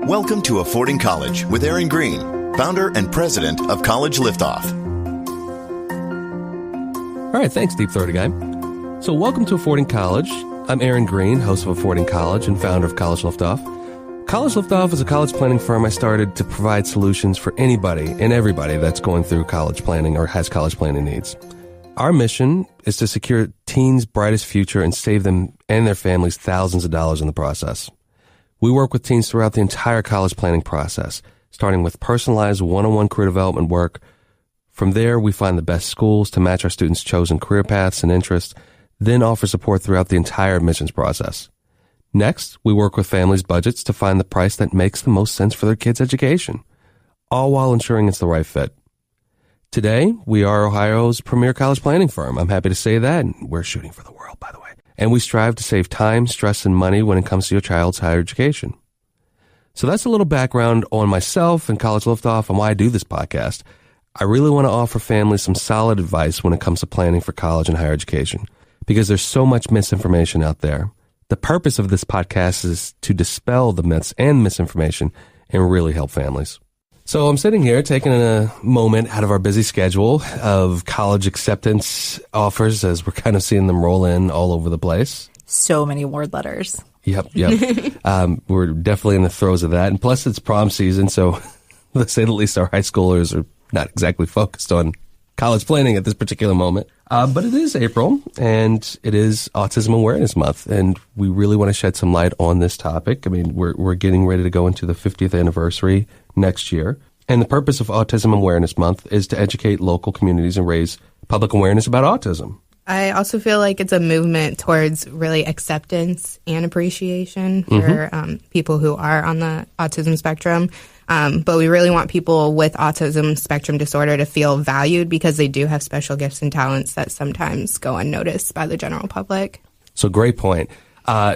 Welcome to Affording College with Greene, founder and president of College Liftoff. All right, thanks, Deep Throaty Guy. So welcome to Affording College. I'm Greene, host of Affording College and founder of College Liftoff. College Liftoff is a college planning firm I started to provide solutions for anybody and everybody that's going through college planning or has college planning needs. Our mission is to secure teens' brightest future and save them and their families thousands of dollars in the process. We work with teens throughout the entire college planning process, starting with personalized one-on-one career development work. From there, we find the best schools to match our students' chosen career paths and interests, then offer support throughout the entire admissions process. Next, we work with families' budgets to find the price that makes the most sense for their kids' education, all while ensuring it's the right fit. Today, we are Ohio's premier college planning firm. I'm happy to say that, and we're shooting for the world, by the way. And we strive to save time, stress, and money when it comes to your child's higher education. So that's a little background on myself and College Liftoff and why I do this podcast. I really want to offer families some solid advice when it comes to planning for college and higher education, because there's so much misinformation out there. The purpose of this podcast is to dispel the myths and misinformation and really help families. So I'm sitting here taking a moment out of our busy schedule of college acceptance offers as we're kind of seeing them roll in all over the place. So many award letters. Yep. We're definitely in the throes of that. And plus it's prom season, so to say the least, our high schoolers are not exactly focused on college planning at this particular moment. But it is April, and it is Autism Awareness Month, and we really want to shed some light on this topic. I mean, we're getting ready to go into the 50th anniversary next year, and the purpose of Autism Awareness Month is to educate local communities and raise public awareness about autism. I also feel like it's a movement towards really acceptance and appreciation for people who are on the autism spectrum. But we really want people with autism spectrum disorder to feel valued because they do have special gifts and talents that sometimes go unnoticed by the general public. So great point.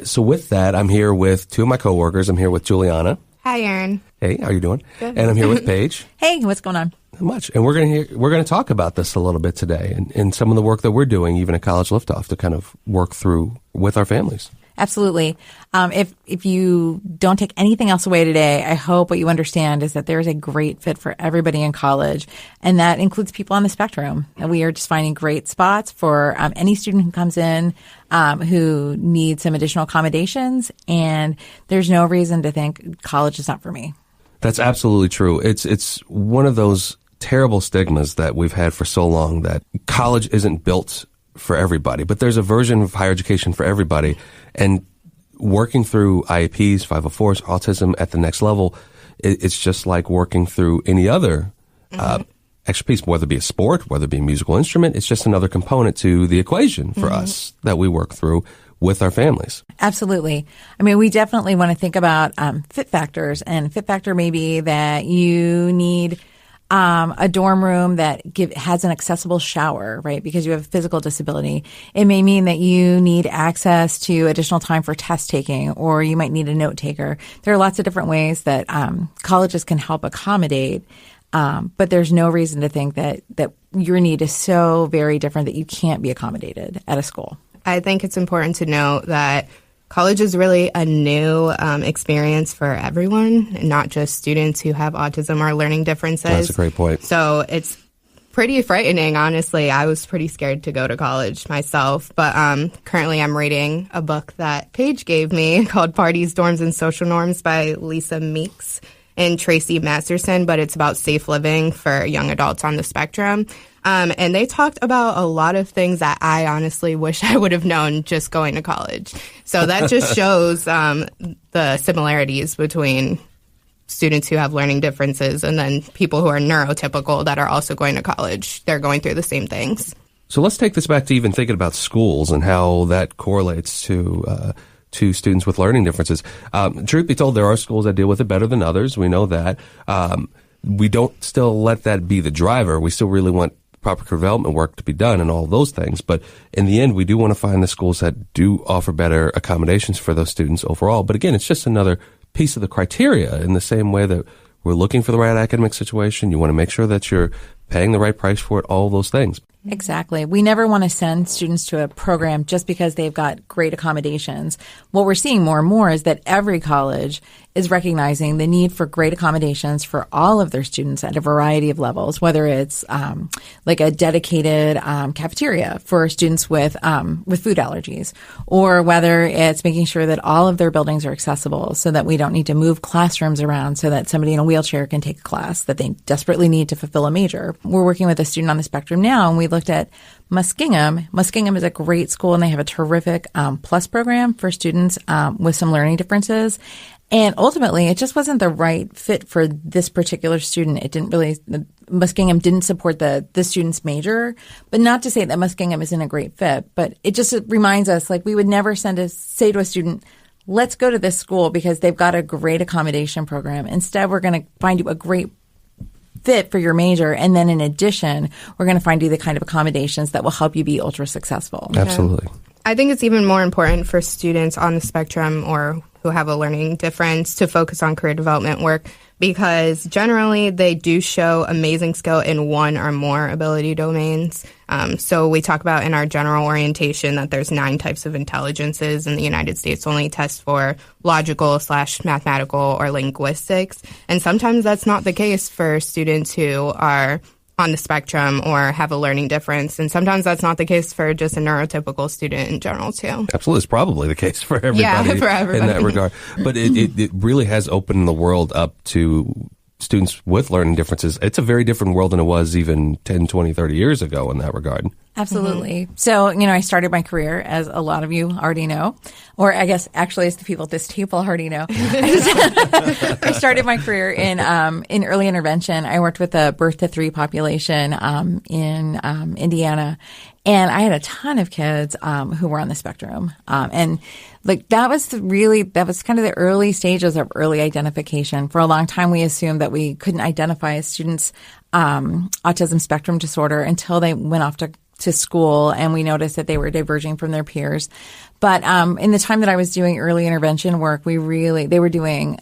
So with that, I'm here with two of my coworkers. I'm here with Juleanna. Hi, Aaron. Hey, how are you doing? Good. And I'm here with Paige. Hey, what's going on? Not much. And we're going to talk about this a little bit today and some of the work that we're doing, even at College Liftoff, to kind of work through with our families. Absolutely. If you don't take anything else away today, I hope what you understand is that there is a great fit for everybody in college, and that includes people on the spectrum. And we are just finding great spots for any student who comes in who needs some additional accommodations, and there's no reason to think college is not for me. That's absolutely true. It's one of those terrible stigmas that we've had for so long that college isn't built for everybody, but there's a version of higher education for everybody. And working through IEPs, 504s, autism at the next level, it's just like working through any other extra piece, whether it be a sport, whether it be a musical instrument. It's just another component to the equation for us that we work through with our families. Absolutely. I mean, we definitely want to think about fit factors, and fit factor may be that you need a dorm room that has an accessible shower, right? Because you have a physical disability. It may mean that you need access to additional time for test taking, or you might need a note taker. There are lots of different ways that colleges can help accommodate, but there's no reason to think that your need is so very different that you can't be accommodated at a school. I think it's important to note that college is really a new experience for everyone, and not just students who have autism or learning differences. That's a great point. So it's pretty frightening, honestly. I was pretty scared to go to college myself, but currently I'm reading a book that Paige gave me called Parties, Dorms, and Social Norms by Lisa Meeks and Tracy Masterson, but it's about safe living for young adults on the spectrum. And they talked about a lot of things that I honestly wish I would have known just going to college. So that just shows the similarities between students who have learning differences and then people who are neurotypical that are also going to college. They're going through the same things. So let's take this back to even thinking about schools and how that correlates to students with learning differences. Truth be told, there are schools that deal with it better than others. We know that. We don't still let that be the driver. We still really want proper development work to be done and all those things. But in the end, we do want to find the schools that do offer better accommodations for those students overall. But again, it's just another piece of the criteria in the same way that we're looking for the right academic situation. You want to make sure that you're paying the right price for it, all those things. Exactly. We never want to send students to a program just because they've got great accommodations. What we're seeing more and more is that every college is recognizing the need for great accommodations for all of their students at a variety of levels, whether it's like a dedicated cafeteria for students with food allergies, or whether it's making sure that all of their buildings are accessible so that we don't need to move classrooms around so that somebody in a wheelchair can take a class that they desperately need to fulfill a major. We're working with a student on the spectrum now, and we looked at Muskingum. Muskingum is a great school, and they have a terrific plus program for students with some learning differences. And ultimately, it just wasn't the right fit for this particular student. It didn't really, Muskingum didn't support the student's major, but not to say that Muskingum isn't a great fit, but it just reminds us, like, we would never say to a student, let's go to this school because they've got a great accommodation program. Instead, we're going to find you a great fit for your major, and then in addition, we're going to find you the kind of accommodations that will help you be ultra successful. Absolutely. I think it's even more important for students on the spectrum or who have a learning difference to focus on career development work, because generally they do show amazing skill in one or more ability domains. So we talk about in our general orientation that there's 9 types of intelligences. In the United States, only test for logical/mathematical or linguistics. And sometimes that's not the case for students who are on the spectrum or have a learning difference. And sometimes that's not the case for just a neurotypical student in general, too. Absolutely. It's probably the case for everybody, for everybody. in that regard. But it really has opened the world up to students with learning differences. It's a very different world than it was even 10, 20, 30 years ago in that regard. Absolutely. Mm-hmm. So, I started my career, as a lot of you already know, or I guess actually as the people at this table already know. I started my career in early intervention. I worked with a birth to 3 population in Indiana. And I had a ton of kids who were on the spectrum. And like that was kind of the early stages of early identification. For a long time, we assumed that we couldn't identify a student's autism spectrum disorder until they went off to school, and we noticed that they were diverging from their peers. But in the time that I was doing early intervention work, they were doing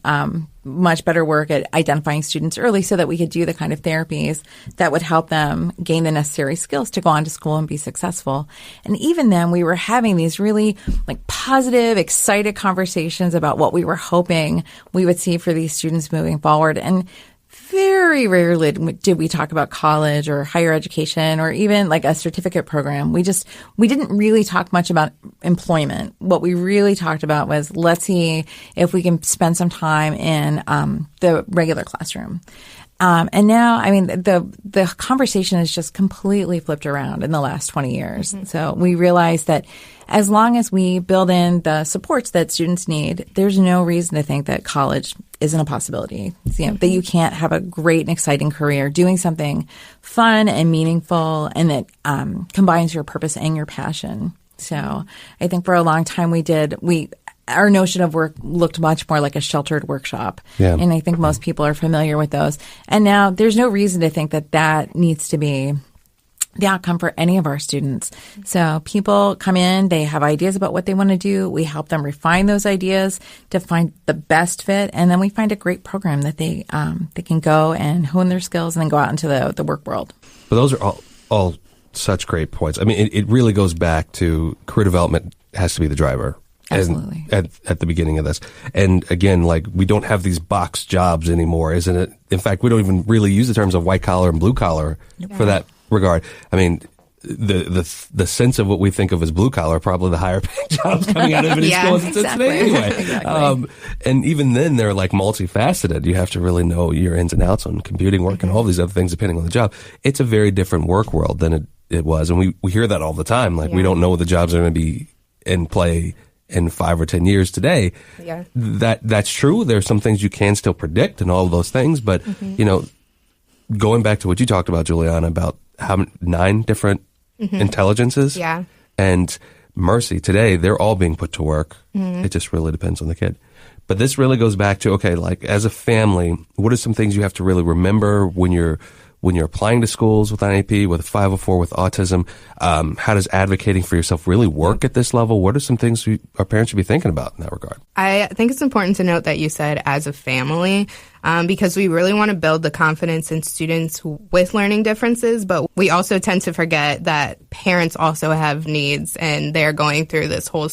much better work at identifying students early so that we could do the kind of therapies that would help them gain the necessary skills to go on to school and be successful. And even then, we were having these really like positive, excited conversations about what we were hoping we would see for these students moving forward. And very rarely did we talk about college or higher education or even like a certificate program. We didn't really talk much about employment. What we really talked about was, let's see if we can spend some time in the regular classroom. And now, the conversation has just completely flipped around in the last 20 years. Mm-hmm. So we realize that as long as we build in the supports that students need, there's no reason to think that college isn't a possibility. That you can't have a great and exciting career doing something fun and meaningful and that combines your purpose and your passion. So I think for a long time our notion of work looked much more like a sheltered workshop. Yeah. And I think most people are familiar with those. And now there's no reason to think that needs to be the outcome for any of our students. So people come in, they have ideas about what they want to do. We help them refine those ideas to find the best fit. And then we find a great program that they can go and hone their skills and then go out into the work world. But those are all such great points. It really goes back to career development has to be the driver. Absolutely. At the beginning of this. And again, like, we don't have these box jobs anymore, isn't it? In fact, we don't even really use the terms of white collar and blue collar for that regard. The sense of what we think of as blue collar are probably the higher paying jobs coming out of any school as it sits today anyway. Exactly. And even then, they're like multifaceted. You have to really know your ins and outs on computing work and all these other things depending on the job. It's a very different work world than it was. And we hear that all the time. Like, we don't know what the jobs are going to be in play in 5 or 10 years today. Yeah. That's true. There's some things you can still predict and all of those things. But, going back to what you talked about, Juleanna, about how 9 different intelligences. Yeah. And mercy, today, they're all being put to work. It just really depends on the kid. But this really goes back to, okay, like, as a family, what are some things you have to really remember when you're applying to schools with IEP, with 504, with autism? How does advocating for yourself really work at this level? What are some things our parents should be thinking about in that regard? I think it's important to note that you said as a family, because we really want to build the confidence in students with learning differences, but we also tend to forget that parents also have needs and they're going through this whole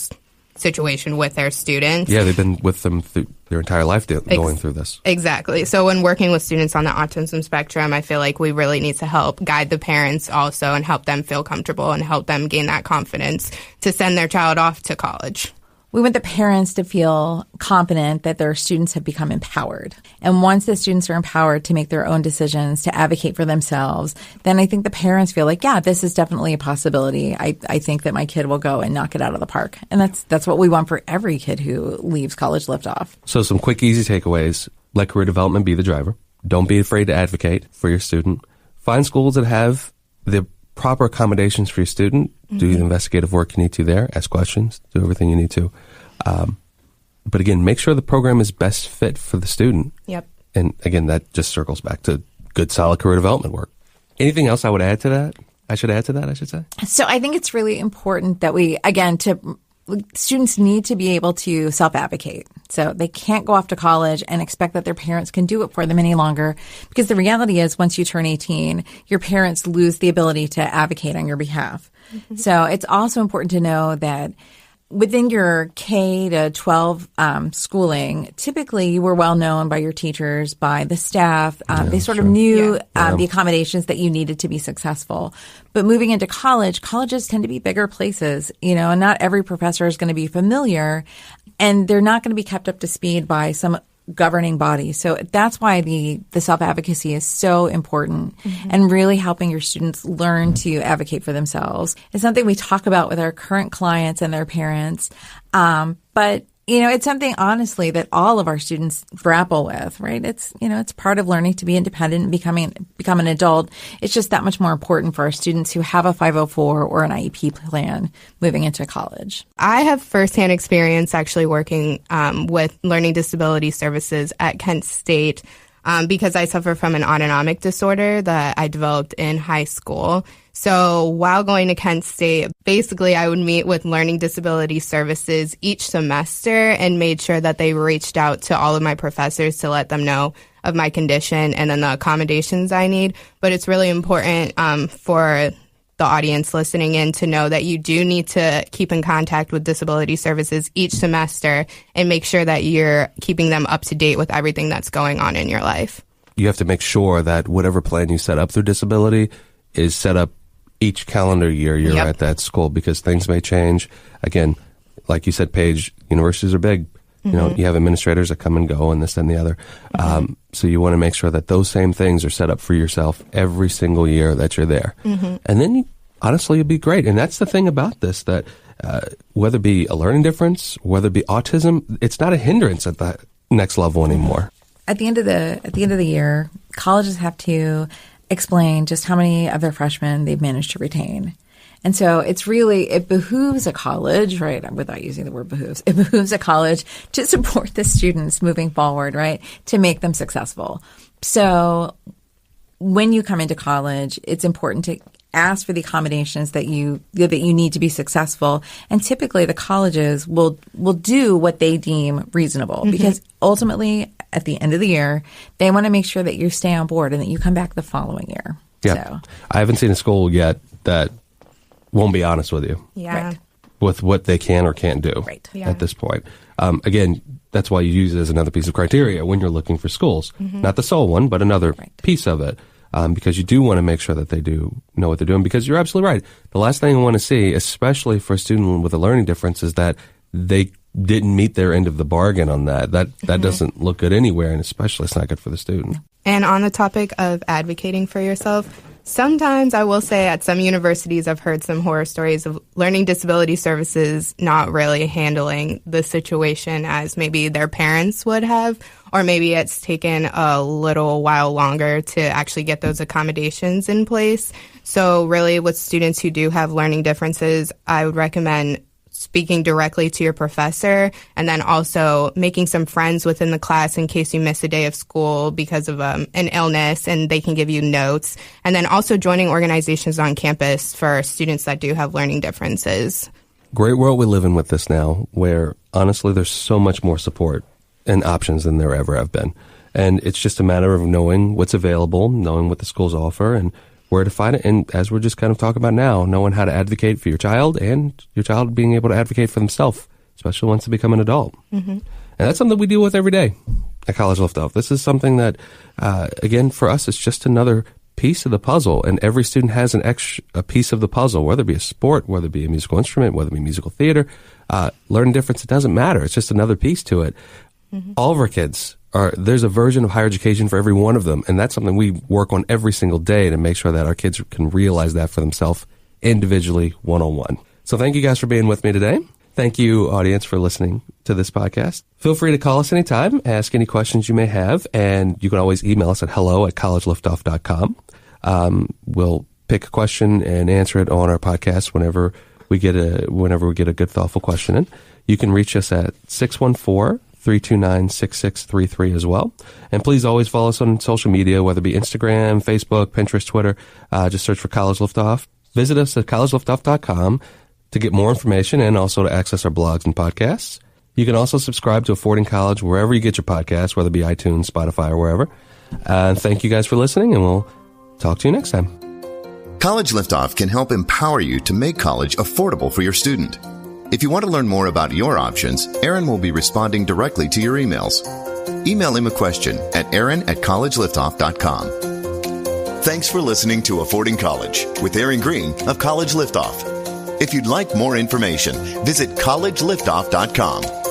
situation with their students. Yeah, they've been with them through their entire life going through this. Exactly. So when working with students on the autism spectrum, I feel like we really need to help guide the parents also and help them feel comfortable and help them gain that confidence to send their child off to college. We want the parents to feel confident that their students have become empowered. And once the students are empowered to make their own decisions, to advocate for themselves, then I think the parents feel like, yeah, this is definitely a possibility. I think that my kid will go and knock it out of the park. And that's what we want for every kid who leaves College Liftoff. So some quick, easy takeaways. Let career development be the driver. Don't be afraid to advocate for your student. Find schools that have the proper accommodations for your student. Do the investigative work you need to there. Ask questions. Do everything you need to. But again, make sure the program is best fit for the student. Yep. And again, that just circles back to good, solid career development work. Anything else I should add to that, I should say? So I think it's really important that students need to be able to self-advocate. So they can't go off to college and expect that their parents can do it for them any longer, because the reality is once you turn 18, your parents lose the ability to advocate on your behalf. Mm-hmm. So it's also important to know that within your K to 12 schooling, typically you were well known by your teachers, by the staff. They sort of knew the accommodations that you needed to be successful. But moving into college, colleges tend to be bigger places, and not every professor is going to be familiar, and they're not going to be kept up to speed by some governing body. So that's why the self-advocacy is so important, and really helping your students learn to advocate for themselves. It's something we talk about with our current clients and their parents. But it's something, honestly, that all of our students grapple with, right? It's part of learning to be independent and become an adult. It's just that much more important for our students who have a 504 or an IEP plan moving into college. I have firsthand experience actually working with learning disability services at Kent State because I suffer from an autonomic disorder that I developed in high school. So while going to Kent State, basically I would meet with learning disability services each semester and made sure that they reached out to all of my professors to let them know of my condition and then the accommodations I need. But it's really important for the audience listening in to know that you do need to keep in contact with disability services each semester and make sure that you're keeping them up to date with everything that's going on in your life. You have to make sure that whatever plan you set up through disability is set up each calendar year you're at that school, because things may change. Again, like you said, Paige, universities are big. You have administrators that come and go and this and the other. So you want to make sure that those same things are set up for yourself every single year that you're there. And then, honestly, you'll be great. And that's the thing about this, that whether it be a learning difference, whether it be autism, it's not a hindrance at the next level anymore. At the end of the year, colleges have to explain just how many of their freshmen they've managed to retain. And so it behooves a college, right, without using the word behooves, it behooves a college to support the students moving forward, right, to make them successful. So when you come into college, it's important to ask for the accommodations that you need to be successful. And typically the colleges will do what they deem reasonable, because ultimately at the end of the year, they want to make sure that you stay on board and that you come back the following year. Yeah. So I haven't seen a school yet that won't be honest with you with what they can or can't do at this point. Again, that's why you use it as another piece of criteria when you're looking for schools. Not the sole one, but another piece of it. Because you do want to make sure that they do know what they're doing. Because you're absolutely right. The last thing I want to see, especially for a student with a learning difference, is that they didn't meet their end of the bargain on that. That doesn't look good anywhere, and especially it's not good for the student. And on the topic of advocating for yourself, sometimes I will say at some universities I've heard some horror stories of learning disability services not really handling the situation as maybe their parents would have, or maybe it's taken a little while longer to actually get those accommodations in place. So really with students who do have learning differences, I would recommend speaking directly to your professor, and then also making some friends within the class in case you miss a day of school because of an illness, and they can give you notes. And then also joining organizations on campus for students that do have learning differences. Great world we live in with this now, where honestly there's so much more support and options than there ever have been. And it's just a matter of knowing what's available, knowing what the schools offer, and where to find it. And as we're just kind of talking about now, knowing how to advocate for your child and your child being able to advocate for themselves especially once they become an adult. And that's something we deal with every day at College Liftoff. This is something that, again, for us, it's just another piece of the puzzle, and every student has a piece of the puzzle, whether it be a sport, whether it be a musical instrument, whether it be musical theater, learning difference, it doesn't matter. It's just another piece to it. All of our kids there's a version of higher education for every one of them, and that's something we work on every single day to make sure that our kids can realize that for themselves individually, one-on-one. So thank you guys for being with me today. Thank you, audience, for listening to this podcast. Feel free to call us anytime, ask any questions you may have, and you can always email us at hello@collegeliftoff.com. We'll pick a question and answer it on our podcast whenever we get a good, thoughtful question in. You can reach us at 614-329-6633 as well. And please always follow us on social media, whether it be Instagram, Facebook, Pinterest, Twitter. Just search for College Liftoff. Visit us at collegeliftoff.com to get more information and also to access our blogs and podcasts. You can also subscribe to Affording College wherever you get your podcasts, whether it be iTunes, Spotify, or wherever. Thank you guys for listening, and we'll talk to you next time. College Liftoff can help empower you to make college affordable for your student. If you want to learn more about your options, Aaron will be responding directly to your emails. Email him a question at aaron@collegeliftoff.com. Thanks for listening to Affording College with Aaron Greene of College Liftoff. If you'd like more information, visit collegeliftoff.com.